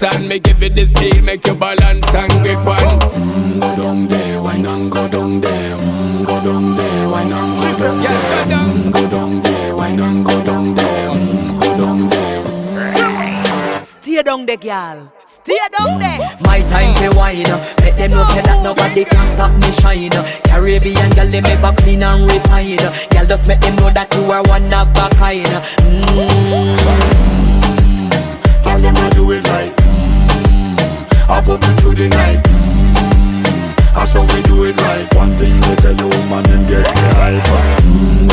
dance and me give it this feel, make you balance and grip on. Go down there, why not go down there? Go down there, why not go down there? Go down there, why not go down there? Go down there. Stay down there, girl. Stay down there. My time to wine. Let them know say that nobody can stop me shine. Caribbean girl, they make back clean and refine. Girl, just make them know that you are one of a kind. Tell them I do it right. I pop it through the night. That's how we do it right. One thing we tell you, man, and get me hype.